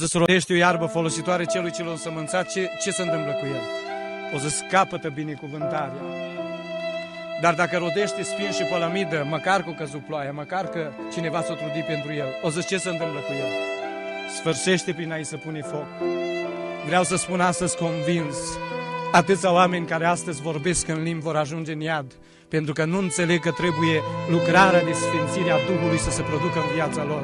să rodește o iarbă folositoare celui ce l-a însămânțat, ce se întâmplă cu el? O să scapătă binecuvântarea. Dar dacă rodește spin și pălămidă, măcar cu căzut ploaia, măcar că cineva s-o trudi pentru el, o să ce se întâmplă cu el? Sfârșește prin a-i să pune foc. Vreau să spun astăzi convins, atâția oameni care astăzi vorbesc în limbi vor ajunge în iad, pentru că nu înțeleg că trebuie lucrarea de sfințire a Duhului să se producă în viața lor.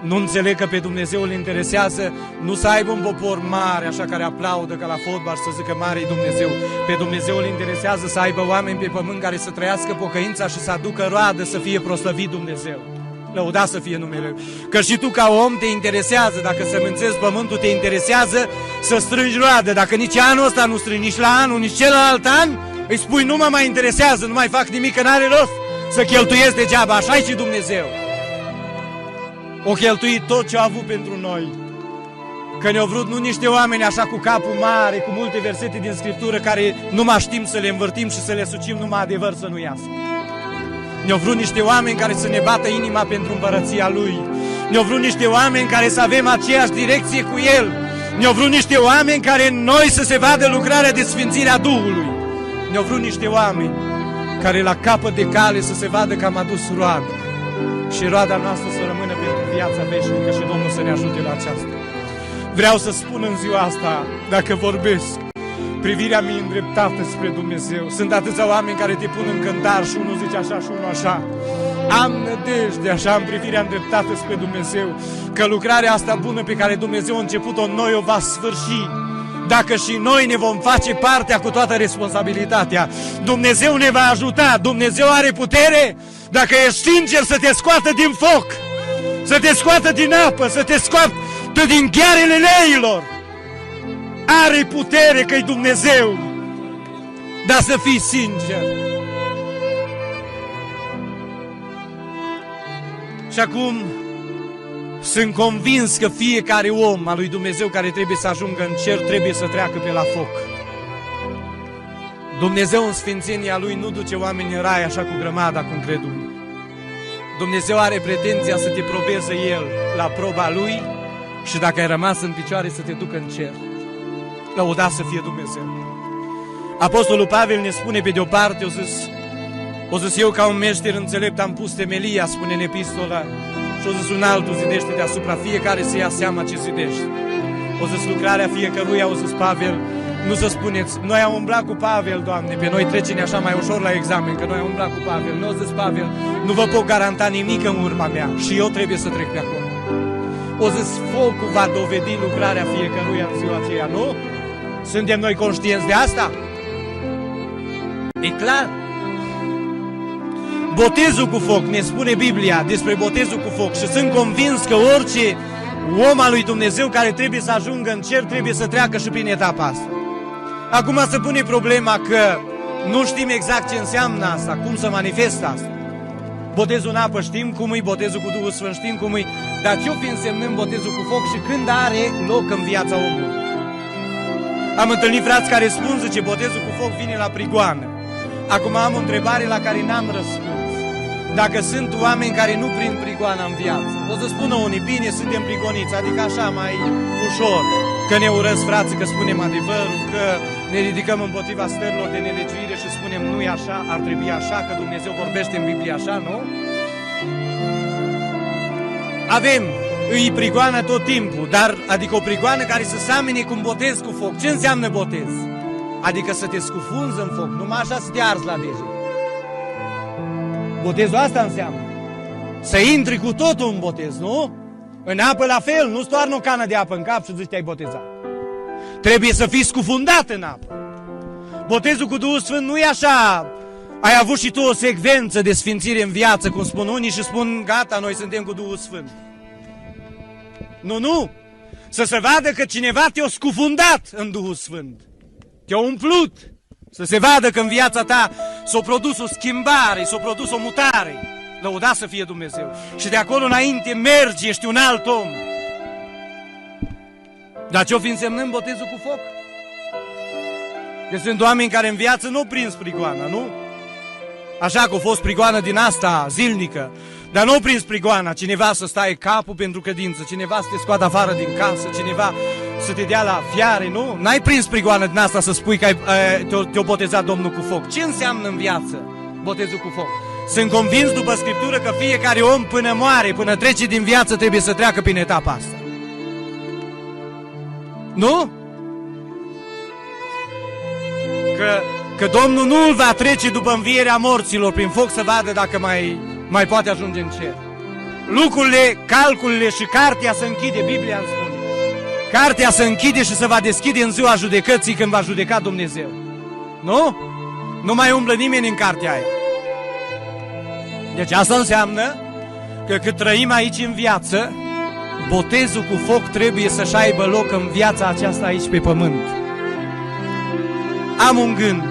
Nu înțeleg că pe Dumnezeu îl interesează nu să aibă un popor mare, așa care aplaudă ca la fotbal și să zică mare-i Dumnezeu. Pe Dumnezeu îl interesează să aibă oameni pe pământ care să trăiască pocăința și să aducă roadă, să fie proslăvit Dumnezeu. Lăudat să fie numele. Că și tu ca om te interesează, dacă sămânțezi pământul, te interesează să strângi roadă. Dacă nici anul ăsta nu strângi, nici la anul, nici celălalt an, îi spui nu mă mai interesează, nu mai fac nimic, că n-are rost să cheltuiesc degeaba. Așa-i și Dumnezeu. O cheltuit tot ce a avut pentru noi. Că ne-au vrut nu niște oameni așa cu capul mare, cu multe versete din Scriptură care nu mai știm să le învârtim și să le sucim numai adevăr să nu iasă. Ne-au vrut niște oameni care să ne bată inima pentru împărăția Lui. Ne-au vrut niște oameni care să avem aceeași direcție cu El. Ne-au vrut niște oameni care în noi să se vadă lucrarea de sfințire a Duhului. Ne-au vrut niște oameni care la capăt de cale să se vadă că am adus roadă. Și roada noastră să rămână pentru viața veșnică și Domnul să ne ajute la aceasta. Vreau să spun în ziua asta, dacă vorbesc, privirea mea îndreptată spre Dumnezeu. Sunt atâția oameni care te pun în cântar și unul zice așa și unul așa. Am nădejde așa în privirea îndreptată spre Dumnezeu, că lucrarea asta bună pe care Dumnezeu a început-o în noi o va sfârși. Dacă și noi ne vom face partea cu toată responsabilitatea, Dumnezeu ne va ajuta, Dumnezeu are putere, dacă ești sincer, să te scoată din foc, să te scoată din apă, să te scoată din ghearele leilor. Are putere că-i Dumnezeu, dar să fii sincer. Și acum sunt convins că fiecare om al lui Dumnezeu care trebuie să ajungă în cer trebuie să treacă pe la foc. Dumnezeu în sfințenia Lui nu duce oamenii în rai așa cu grămada, cum cred unii. Dumnezeu are pretenția să te probeze El la proba Lui și dacă ai rămas în picioare să te ducă în cer. Lăudat să fie Dumnezeu. Apostolul Pavel ne spune pe de o parte, o zis eu ca un meșter înțelept am pus temelia, spune în epistola, și o zis un altul zidește deasupra, fiecare să ia seama ce zidește. O zis lucrarea fiecăruia, o zis Pavel, nu să spuneți, noi am umblat cu Pavel, Doamne, pe noi trece-ne așa mai ușor la examen, că noi am umblat cu Pavel. Nu o zis Pavel, nu vă pot garanta nimic în urma mea și eu trebuie să trec pe acolo. O zis, focul va dovedi lucrarea fiecăruia în ziua aceea, nu? Suntem noi conștienți de asta? E clar? Botezul cu foc, ne spune Biblia despre botezul cu foc și sunt convins că orice om al lui Dumnezeu care trebuie să ajungă în cer trebuie să treacă și prin etapa asta. Acum se pune problema că nu știm exact ce înseamnă asta, cum se manifestă asta. Botezul în apă știm cum e, botezul cu Duhul Sfânt știm cum e, dar ce-o fi însemnând botezul cu foc și când are loc în viața omului? Am întâlnit frați care spun, zice, botezul cu foc vine la prigoană. Acum am o întrebare la care n-am răspuns. Dacă sunt oameni care nu prind prigoana în viață, o să spună unii, bine, suntem prigoniți, adică așa mai ușor, că ne urăsc frații, că spunem adevărul, că ne ridicăm împotriva stărilor de nelegiuire și spunem nu-i așa, ar trebui așa, că Dumnezeu vorbește în Biblie așa, nu? Avem, îi prigoană tot timpul, dar adică o prigoană care să seamene cu un botez cu foc. Ce înseamnă botez? Adică să te scufunzi în foc, numai așa să te arzi la deget. Botezul asta înseamnă. Să intri cu totul în botez, nu? În apă la fel, nu stoarnă o cană de apă în cap și zici te-ai botezat. Trebuie să fii scufundat în apă. Botezul cu Duhul Sfânt nu e așa. Ai avut și tu o secvență de sfințire în viață, cum spun unii și spun gata, noi suntem cu Duhul Sfânt. Nu, nu. Să se vadă că cineva te-a scufundat în Duhul Sfânt. Te-a umplut. Să se vadă că în viața ta s-a produs o schimbare, s-a produs o mutare. Lăudat să fie Dumnezeu. Și de acolo înainte mergi, ești un alt om. Dar ce-o fi însemnând botezul cu foc? Că sunt oameni care în viață nu prins prigoana, nu? Așa că a fost prigoană din asta zilnică. Dar nu prins prigoana, cineva să stai capul pentru credință, cineva să te scoată afară din casă, cineva să te dea la fiare, nu? N-ai prins prigoană din asta să spui că te-a botezat Domnul cu foc. Ce înseamnă în viață botezul cu foc? Sunt convins după Scriptură că fiecare om până moare, până trece din viață, trebuie să treacă prin etapa asta. Nu? Că Domnul nu îl va trece după învierea morților prin foc să vadă dacă mai poate ajunge în cer. Lucrurile, calculele și cartea se închide, Biblia îmi spune. Cartea se închide și se va deschide în ziua judecății când va judeca Dumnezeu. Nu? Nu mai umblă nimeni în cartea aia. Deci asta înseamnă că cât trăim aici în viață, botezul cu foc trebuie să-și aibă loc în viața aceasta aici pe pământ. Am un gând.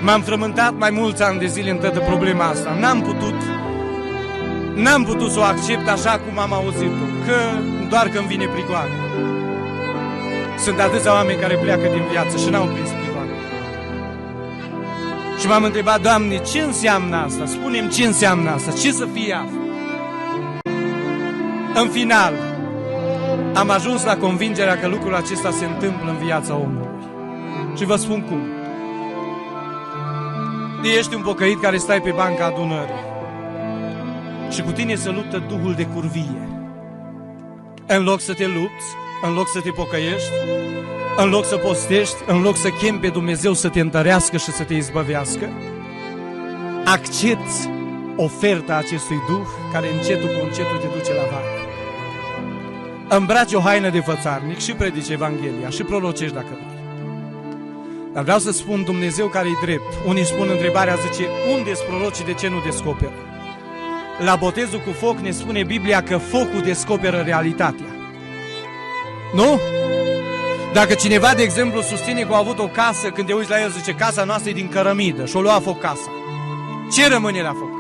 M-am frământat mai mulți ani de zile în toată problema asta. N-am putut să o accept așa cum am auzit-o, că doar când vine prigoană. Sunt atâția oameni care pleacă din viață și n-au prins prigoană. Și m-am întrebat, Doamne, ce înseamnă asta? Spune-mi ce înseamnă asta, ce să fie asta? În final, am ajuns la convingerea că lucrul acesta se întâmplă în viața omului. Și vă spun cum. Ești un pocăit care stai pe banca adunării și cu tine se luptă duhul de curvie. În loc să te lupți, în loc să te pocăiești, în loc să postești, în loc să chemi pe Dumnezeu să te întărească și să te izbăvească, accepți oferta acestui duh care încetul cu încetul te duce la vale. Îmbraci o haină de fățarnic și predici Evanghelia și prorocești dacă vrei. Dar vreau să spun, Dumnezeu care-i drept. Unii spun întrebarea, zice, unde-s prorocii, de ce nu descoperă? La botezul cu foc ne spune Biblia că focul descoperă realitatea. Nu? Dacă cineva, de exemplu, susține că a avut o casă, când te uiți la el, zice, casa noastră e din cărămidă și o lua foc casa. Ce rămâne la foc?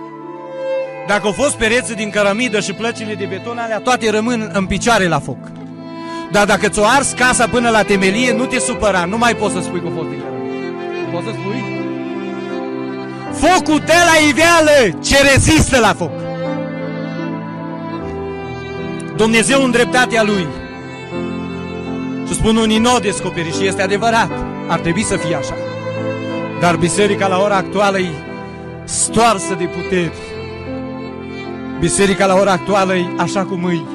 Dacă au fost pereți din cărămidă și plăcile de beton, alea toate rămân în picioare la foc. Dar dacă ți-o ars casa până la temelie, nu te supăra, nu mai poți să spui că a fost din cărămidă. Poți să spui? Focul de la iveală ce rezistă la foc. Dumnezeu în dreptatea Lui. Și spun unii, nu o descoperi și este adevărat. Ar trebui să fie așa. Dar biserica la ora actuală e stoarsă de puteri. Biserica la ora actuală e așa cum îi.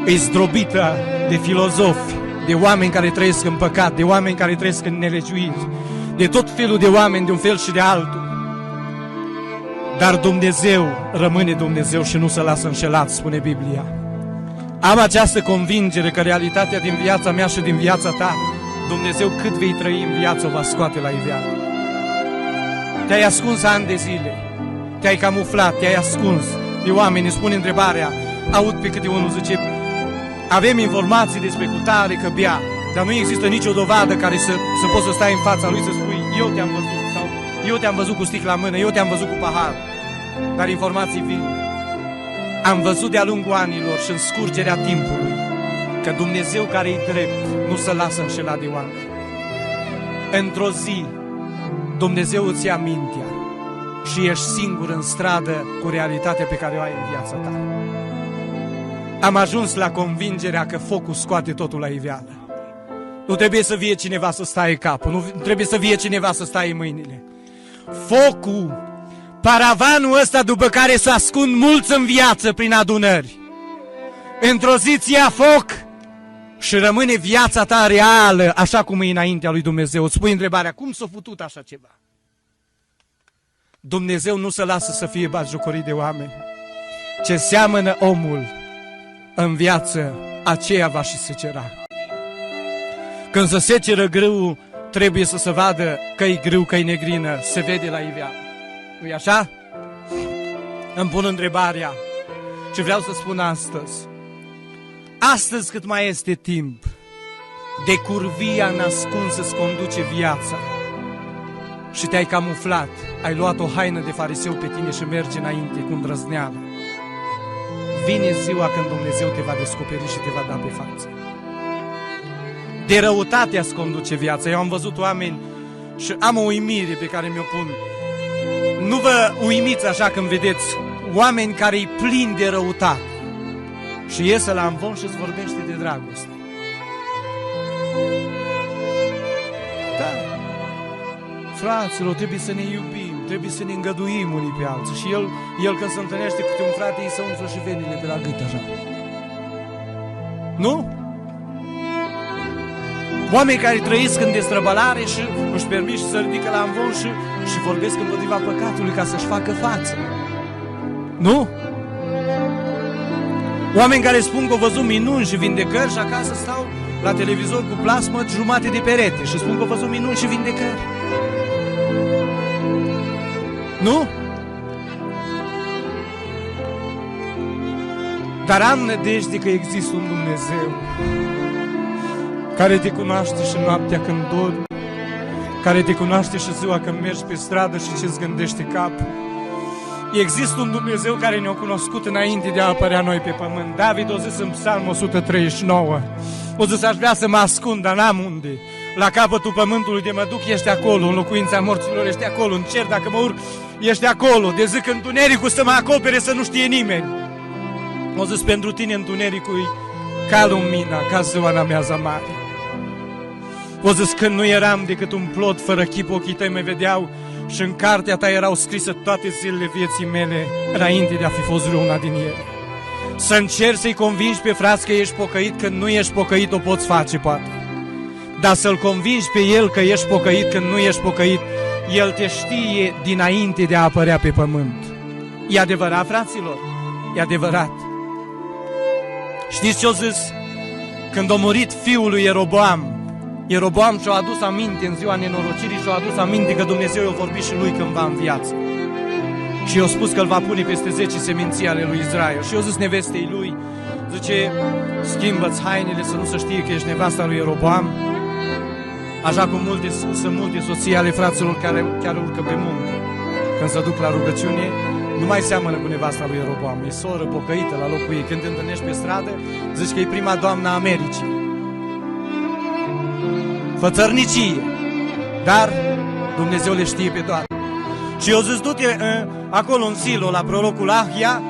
E zdrobită de filozofi, de oameni care trăiesc în păcat, de oameni care trăiesc în nelegiuiri, de tot felul de oameni de un fel și de altul. Dar Dumnezeu rămâne Dumnezeu și nu se lasă înșelat, spune Biblia. Am această convingere că realitatea din viața mea și din viața ta, Dumnezeu cât vei trăi în viață o va scoate la iveală. Te-ai ascuns ani de zile, te-ai camuflat, te-ai ascuns de oameni, îți spune întrebarea, aud pe câte unul zice, avem informații despre cutare că bea, dar nu există nicio dovadă care să poți să stai în fața lui să spui, eu te-am văzut, sau eu te-am văzut cu sticla în mână, eu te-am văzut cu pahar. Dar informații vin. Am văzut de-a lungul anilor și în scurgerea timpului că Dumnezeu care e drept nu se lasă înșelat de oameni. Într-o zi Dumnezeu îți ia mintea și ești singur în stradă cu realitatea pe care o ai în viața ta. Am ajuns la convingerea că focul scoate totul la iveală. Nu trebuie să vie cineva să stai capul, nu trebuie să vie cineva să stai mâinile. Focul, paravanul ăsta după care se ascund mulți în viață prin adunări, într-o zi ți ia foc și rămâne viața ta reală, așa cum e înaintea lui Dumnezeu. Îți pui întrebarea, cum s-a putut așa ceva? Dumnezeu nu se lasă să fie batjocorit de oameni. Ce seamănă omul în viață, aceea va și secera. Când se seceră grâul, trebuie să se vadă că-i grâu, că-i negrină, se vede la iveală. Nu-i așa? Îmi pun întrebarea și vreau să spun astăzi cât mai este timp, de curvia nascunsă îți conduce viața și te-ai camuflat, ai luat o haină de fariseu pe tine și mergi înainte cu îndrăzneală. Vine ziua când Dumnezeu te va descoperi și te va da pe față. De răutate îți conduce viața. Eu am văzut oameni și am o uimire pe care mi-o pun. Nu vă uimiți așa când vedeți oameni care îi plin de răutate și iese la amvon și îți vorbește de dragoste. Da, fraților, trebuie să ne iubim, trebuie să ne îngăduim unii pe alții. Și el când se întâlnește cu un frate, îi se umflă și venile pe la gât așa. Nu? Oameni care trăiesc în destrăbălare și își permit să ridică la amvon și vorbesc împotriva păcatului ca să-și facă față. Nu? Oameni care spun că au văzut minuni și vindecări și acasă stau la televizor cu plasmă jumate de perete și spun că au văzut minuni și vindecări. Nu? Dar am nădejde că există un Dumnezeu care te cunoaște și noaptea când dormi, care te cunoaște și ziua când mergi pe stradă și ce-ți gândește capul. Există un Dumnezeu care ne-a cunoscut înainte de a apărea noi pe pământ. David a zis în Psalm 139, o zis, aș vrea să mă ascund, dar n-am unde. La capătul pământului de mă duc, ești acolo, în locuința morților ești acolo, în cer dacă mă urc, ești acolo. De zic întunericul să mă acopere să nu știe nimeni. O zis, pentru tine întunericul ca lumina, ca ziua în amiaza mare. O zis, când nu eram decât un plot fără chip, ochii tăi mă vedeau și în cartea ta erau scrise toate zilele vieții mele înainte de a fi fost vreuna din ele. Să încerci să-i convingi pe frați că ești pocăit, când nu ești pocăit, o poți face, poate. Dar să-l convingi pe el că ești pocăit când nu ești pocăit, el te știe dinainte de a apărea pe pământ. E adevărat, fraților? E adevărat. Știți ce-o zis? Când a murit fiul lui Ieroboam, Ieroboam și-a adus aminte în ziua nenorocirii și-a adus aminte că Dumnezeu i-a vorbit și lui cândva în viață. Și i-a spus că îl va pune peste 10 seminții ale lui Israel. Și i-a zis nevestei lui, zice, schimbă-ți hainele să nu se știe că ești nevasta lui Ieroboam. Așa cum sunt multe soții ale fraților care chiar urcă pe munte. Când se duc la rugăciune, nu mai seamănă cu nevasta lui Ieroboam. E soră pocăită la locul ei. Când te întâlnești pe stradă, zici că e prima doamnă a Americii. Fățărnicie. Dar Dumnezeu le știe pe toate. Și eu zis, du-te acolo în Silo la prorocul Ahia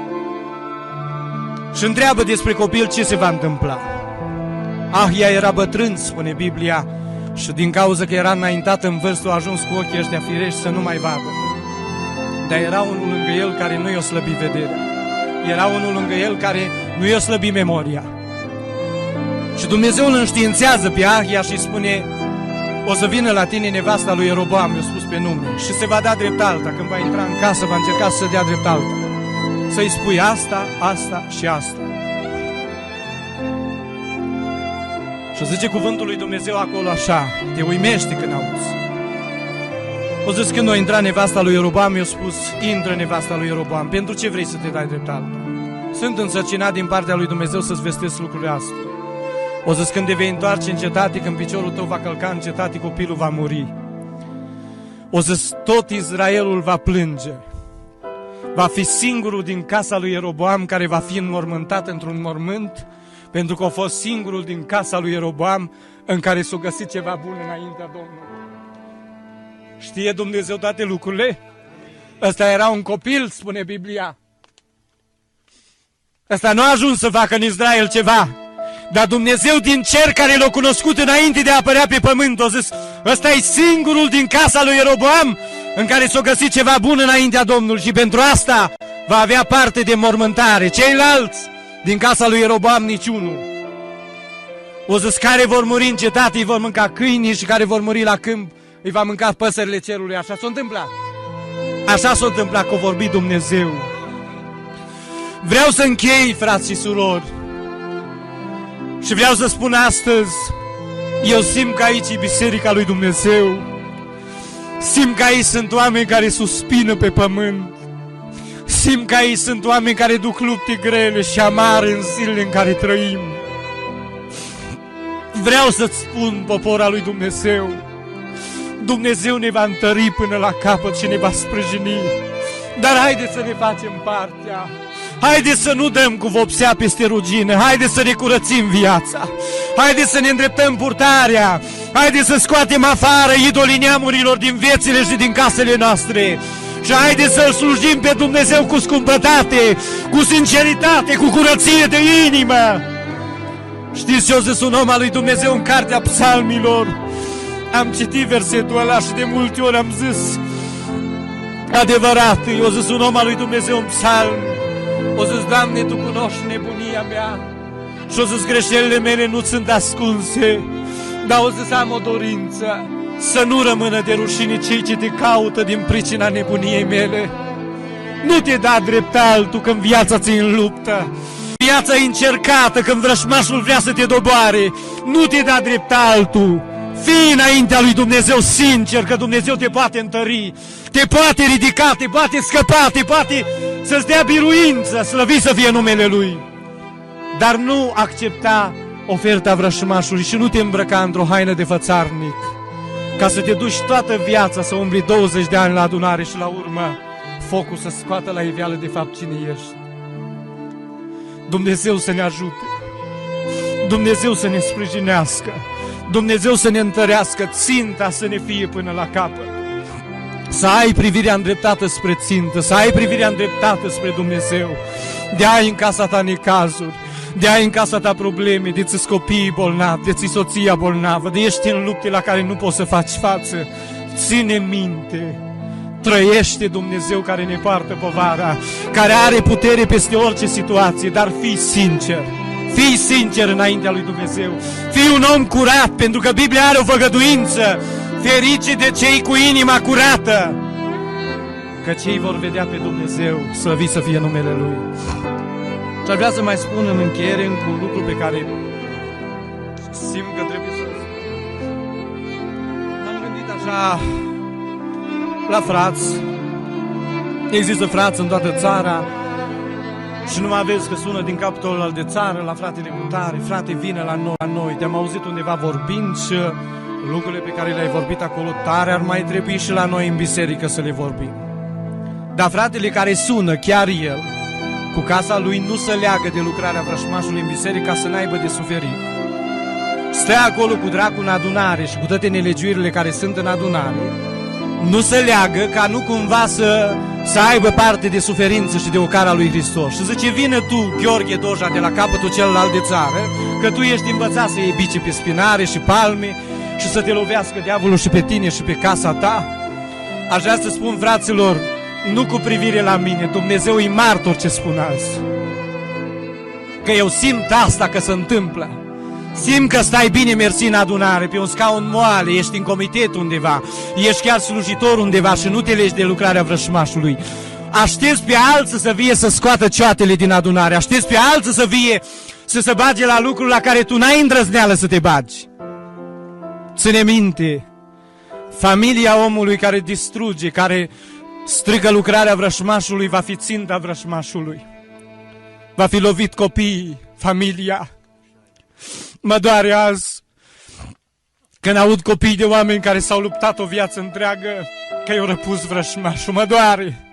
și întreabă despre copil ce se va întâmpla. Ahia era bătrân, spune Biblia, și din cauza că era înaintat în vârstă, a ajuns cu ochii ăștia firești să nu mai vadă. Dar era unul lângă el care nu i-o slăbi vederea. Era unul lângă el care nu i-o slăbi memoria. Și Dumnezeu îl înștiințează pe Ahia și spune, o să vină la tine nevasta lui Ieroboam, i-a spus pe nume, și se va da drept alta. Când va intra în casă, va încerca să dea drept alta. Să-i spui asta, asta și asta. Și zice cuvântul lui Dumnezeu acolo așa, te uimește când auzi. O zis, când a intrat nevasta lui Ieroboam, i-a spus, intră nevasta lui Ieroboam, pentru ce vrei să te dai drept alta? Sunt însărcinat din partea lui Dumnezeu să-ți vestesc lucrurile astea. O zis, când te vei întoarce în cetate, când piciorul tău va călca în cetate, copilul va muri. O zis, tot Israelul va plânge. Va fi singurul din casa lui Ieroboam care va fi înmormântat într-un mormânt, pentru că a fost singurul din casa lui Ieroboam în care s-a găsit ceva bun înaintea Domnului. Știe Dumnezeu toate lucrurile? Ăsta era un copil, spune Biblia. Ăsta nu a ajuns să facă în Israel ceva, dar Dumnezeu din cer care l-a cunoscut înainte de a apărea pe pământ a zis, ăsta e singurul din casa lui Ieroboam în care s-a găsit ceva bun înaintea Domnului și pentru asta va avea parte de mormântare. Ceilalți din casa lui Ieroboam niciunul. O zis, care vor muri în cetate îi vor mânca câinii și care vor muri la câmp îi va mânca păsările cerului. Așa s-a întâmplat. Așa s-a întâmplat că a vorbit Dumnezeu. Vreau să închei, frați și surori, și vreau să spun astăzi, eu simt că aici e Biserica lui Dumnezeu. Simt că aici sunt oameni care suspină pe pământ. Simt că aici sunt oameni care duc lupte grele și amare în zilele în care trăim. Vreau să-ți spun, popor al lui Dumnezeu, Dumnezeu ne va întări până la capăt și ne va sprijini. Dar haideți să ne facem partea. Haideți să nu dăm cu vopsea peste rugină. Haideți să ne curățim viața. Haideți să ne îndreptăm purtarea. Haideți să scoatem afară idolii neamurilor din viețile și din casele noastre. Și haideți să-L slujim pe Dumnezeu cu scumpătate, cu sinceritate, cu curăție de inimă. Știți ce a zis un om al lui Dumnezeu în cartea Psalmilor? Am citit versetul ăla și de multe ori am zis, adevărat, i-a zis un om al lui Dumnezeu în psalm, o zis, Doamne, Tu cunoști nebunia mea și o zis, greșelile mele nu sunt ascunse, dar o zis, am o dorință, să nu rămână de rușine cei ce Te caută din pricina nebuniei mele. Nu te da drept altul când viața ți-e în luptă, viața e încercată, când vrășmașul vrea să te doboare, nu te da drept altul. Fii înaintea lui Dumnezeu sincer, că Dumnezeu te poate întări, te poate ridica, te poate scăpa, te poate să-ți dea biruință, slăvit să fie numele Lui. Dar nu accepta oferta vrășmașului și nu te îmbrăca într-o haină de fățarnic, ca să te duci toată viața să umbli 20 de ani la adunare și la urmă focul să scoată la iveală de fapt cine ești. Dumnezeu să ne ajute, Dumnezeu să ne sprijinească, Dumnezeu să ne întărească, ținta să ne fie până la capăt. Să ai privirea îndreptată spre țintă, să ai privirea îndreptată spre Dumnezeu. De ai în casa ta necazuri, de ai în casa ta probleme, de ți copiii bolnavi, de ți soția bolnavă, de ești în lupte la care nu poți să faci față. Ține minte, trăiește Dumnezeu care ne poartă povara, care are putere peste orice situație, dar fii sincer. Fii sincer înaintea lui Dumnezeu. Fii un om curat, pentru că Biblia are o făgăduință. Ferice de cei cu inima curată, că cei vor vedea pe Dumnezeu, slăvit să fie numele Lui. Și aș vrea să mai spun în încheiere încă un lucru pe care simt că trebuie să... M-am gândit așa la frați. Există frați în toată țara și nu mai vezi că sună din capitolul al de țară la fratele cu tare, frate, vine la noi, te-am auzit undeva vorbind și lucrurile pe care le-ai vorbit acolo tare ar mai trebui și la noi în biserică să le vorbim. Dar fratele care sună, chiar el, cu casa lui nu se leagă de lucrarea vrășmașului în biserică ca să n-aibă de suferit. Stă acolo cu dracul în adunare și cu toate nelegiuirile care sunt în adunare, nu se leagă ca nu cumva să aibă parte de suferință și de ocara lui Hristos. Și zice, vină tu, Gheorghe Doja, de la capătul celălalt de țară, că tu ești învățat să iei bice pe spinare și palme și să te lovească diavolul și pe tine și pe casa ta. Aș vrea să spun, fraților, nu cu privire la mine, Dumnezeu e martor ce spun azi. Că eu simt asta că se întâmplă. Simt că stai bine mersi în adunare, pe un scaun moale, ești în comitet undeva, ești chiar slujitor undeva și nu te legi de lucrarea vrășmașului. Aștepți pe alții să vie să scoată cioatele din adunare, aștepți pe alții să vie să se bage la lucruri la care tu n-ai îndrăzneală să te bagi. Ține minte, familia omului care distruge, care strigă lucrarea vrășmașului, va fi ținta vrășmașului. Va fi lovit copiii, familia. Mă doare azi când aud copii de oameni care s-au luptat o viață întreagă că i-au răpus vrășmașul. Mă doare.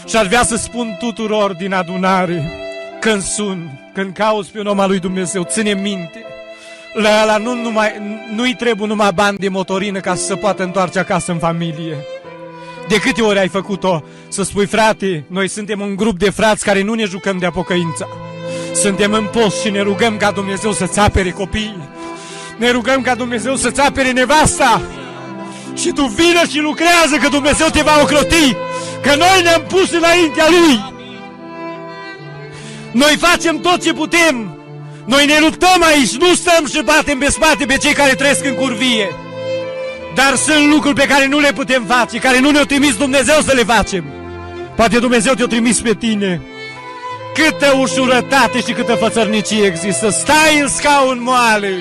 Și ar vrea să spun tuturor din adunare, când când cauți pe un om al lui Dumnezeu, ține minte, la ăla nu-i trebuie numai bani de motorină ca să se poată întoarce acasă în familie. De câte ori ai făcut-o să spui, frate, noi suntem un grup de frați care nu ne jucăm de apocăința. Suntem în post și ne rugăm ca Dumnezeu să-ți apere copiii. Ne rugăm ca Dumnezeu să-ți apere nevasta. Și tu vină și lucrează că Dumnezeu te va ocroti. Că noi ne-am pus înaintea Lui. Noi facem tot ce putem. Noi ne luptăm aici, nu stăm și batem pe spate pe cei care trăiesc în curvie. Dar sunt lucruri pe care nu le putem face, care nu ne-o trimis Dumnezeu să le facem. Poate Dumnezeu te-o trimis pe tine. Câtă ușurătate și câtă fățărnicie există. Stai în scaun moale,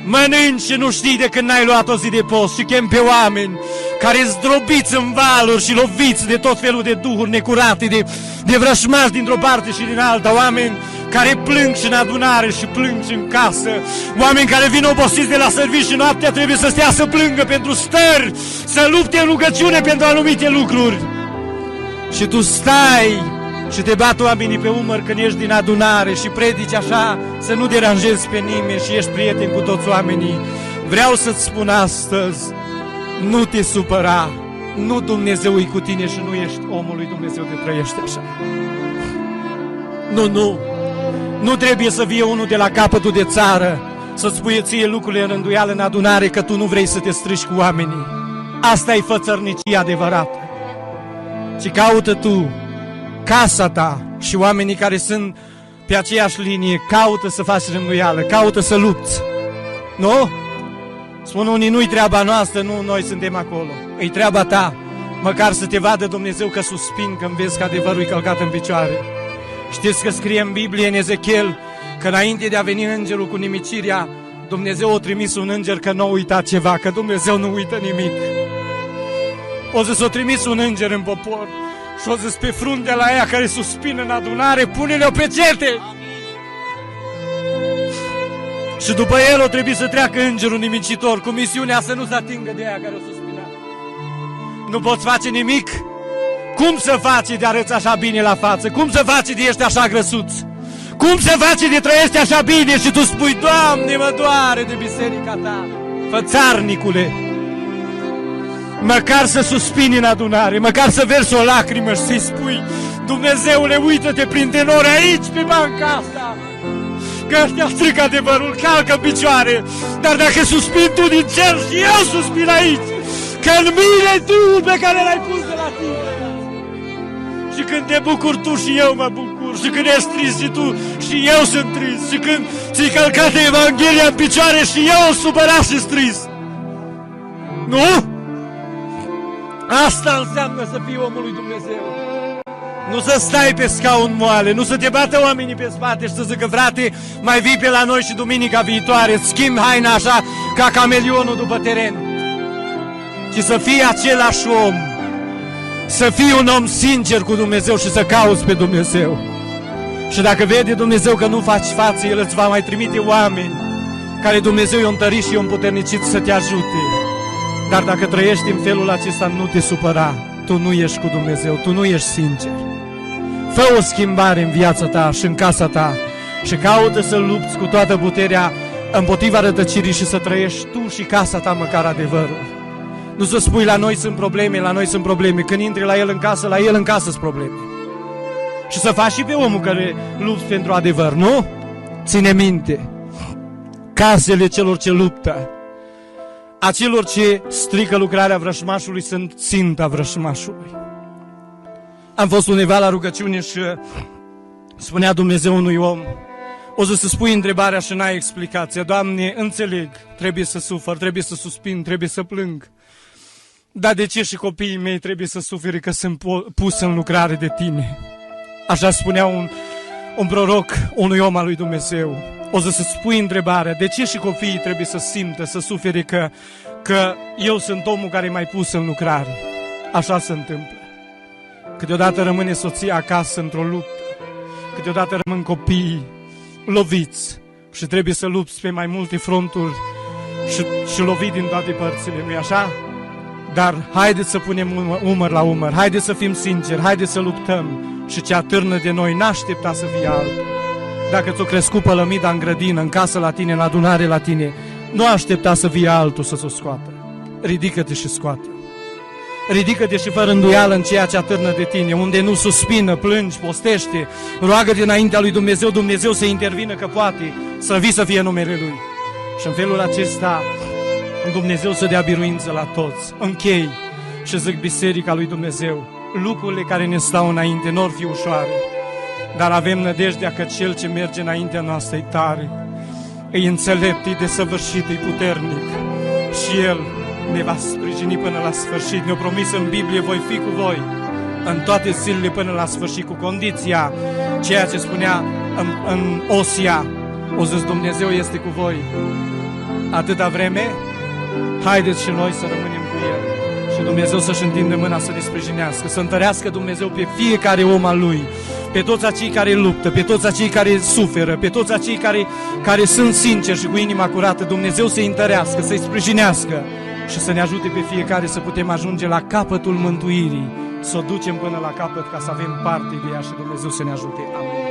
mănânci și nu știi de când n-ai luat o zi de post și chem pe oameni care zdrobiți în valuri și loviți de tot felul de duhuri necurate, de vrășmași dintr-o parte și din alta, oameni care plâng și în adunare și plâng și în casă, oameni care vin obosiți de la serviciu și noaptea trebuie să stea să plângă pentru stări, să lupte în rugăciune pentru anumite lucruri. Și tu stai și te bat oamenii pe umăr când ești din adunare și predici așa să nu deranjezi pe nimeni și ești prieten cu toți oamenii. Vreau să-ți spun astăzi, nu te supăra, nu Dumnezeu e cu tine și nu ești omul lui Dumnezeu de trăiește așa. Nu trebuie să vie unul de la capătul de țară să-ți spui ție lucrurile în rânduială în adunare că tu nu vrei să te strici cu oamenii. Asta e fățărnicie adevărată. Ci caută tu casa ta și oamenii care sunt pe aceeași linie, caută să faci rânduială, caută să lupți. Nu? Spun unii, nu-i treaba noastră, nu noi suntem acolo. E treaba ta, măcar să te vadă Dumnezeu că suspin când vezi că adevărul e călcat în picioare. Știți că scrie în Biblie, în Ezechiel, că înainte de a veni îngerul cu nimicirea, Dumnezeu a trimis un înger că nu a uitat ceva, că Dumnezeu nu uită nimic. O să s-o trimis un înger în popor și o zis pe fruntea la ea care suspină în adunare, pune-le-o pecete! Și după el o trebuie să treacă îngerul nimicitor cu misiunea să nu se atingă de aia care o suspina. Nu poți face nimic? Cum să faci de arăți așa bine la față? Cum să faci de ești așa grăsuț? Cum să faci de trăiești așa bine și tu spui, Doamne, mă doare de biserica ta? Fățarnicule! Măcar să suspini în adunare, măcar să versi o lacrimă și să-i spui, Dumnezeule, uită-te prin tenori aici, pe banca asta! Că ăștia strică adevărul, calcă în picioare, dar dacă suspini tu din cer și eu suspin aici, că în mine tu pe care l-ai pus de la tine. Și când te bucuri tu și eu mă bucur, și când ești trist și tu și eu sunt trist, și când ți-i călcată Evanghelia în picioare și eu o supărat și trist. Nu? Asta înseamnă să fii omul lui Dumnezeu. Nu să stai pe scaun moale, nu să te bată oamenii pe spate și să zică, frate, mai vii pe la noi și duminica viitoare, îți schimbi haina așa ca camelionul după teren. Ci să fii același om, să fii un om sincer cu Dumnezeu și să cauți pe Dumnezeu. Și dacă vede Dumnezeu că nu faci față, El îți va mai trimite oameni care Dumnezeu i-a întărit și i-a împuternicit să te ajute. Dar dacă trăiești în felul acesta, nu te supăra. Tu nu ești cu Dumnezeu, tu nu ești sincer. Fă o schimbare în viața ta și în casa ta și caută să lupți cu toată puterea împotriva rătăcirii și să trăiești tu și casa ta măcar adevărul. Nu să spui, la noi sunt probleme, la noi sunt probleme. Când intri la el în casă sunt probleme. Și să faci și pe omul care lupți pentru adevăr, nu? Ține minte, casele celor ce luptă, a celor ce strică lucrarea vrășmașului sunt ținta vrășmașului. Am fost undeva la rugăciune și spunea Dumnezeu unui om, o să spui întrebarea și n-ai explicație. Doamne, înțeleg, trebuie să sufăr, trebuie să suspin, trebuie să plâng. Dar de ce și copiii mei trebuie să sufere că sunt pus în lucrare de tine? Așa spunea un proroc unui om al lui Dumnezeu. O să spui întrebarea, de ce și copiii trebuie să simtă, să sufere că eu sunt omul care m-ai pus în lucrare? Așa se întâmplă. Câteodată rămâne soția acasă într-o luptă, câteodată rămân copiii loviți și trebuie să lupți pe mai multe fronturi și lovi din toate părțile, nu-i așa? Dar haideți să punem umăr la umăr, haideți să fim sinceri, haideți să luptăm și ce atârnă de noi n-aștepta să fie altul. Dacă ți-o crescut pălămida în grădină, în casă la tine, în adunare la tine, nu aștepta să fie altul să ți-o scoată. Ridică-te și scoate. Ridică-te și fără îndoială în ceea ce atârnă de tine, unde nu suspină, plângi, postește, roagă-te înaintea lui Dumnezeu, Dumnezeu să intervină că poate, slăvit să fie numele Lui. Și în felul acesta Dumnezeu să dea biruință la toți. Închei și zic biserica lui Dumnezeu, lucrurile care ne stau înainte n-or fi ușoare, dar avem nădejdea că Cel ce merge înaintea noastră e tare, e înțelept, e desăvârșit, e puternic și El ne va sprijini până la sfârșit. Ne-a promis în Biblie, voi fi cu voi în toate zilele până la sfârșit, cu condiția, ceea ce spunea în Osia, o zis Dumnezeu este cu voi atâta vreme, haideți și noi să rămânem cu El și Dumnezeu să-și întindă mâna să ne sprijinească, să întărească Dumnezeu pe fiecare om al Lui, pe toți acei care luptă, pe toți acei care suferă, pe toți acei care sunt sinceri și cu inima curată. Dumnezeu să-i întărească, să-i sprijinească și să ne ajute pe fiecare să putem ajunge la capătul mântuirii, să o ducem până la capăt ca să avem parte de ea și Dumnezeu să ne ajute. Amin.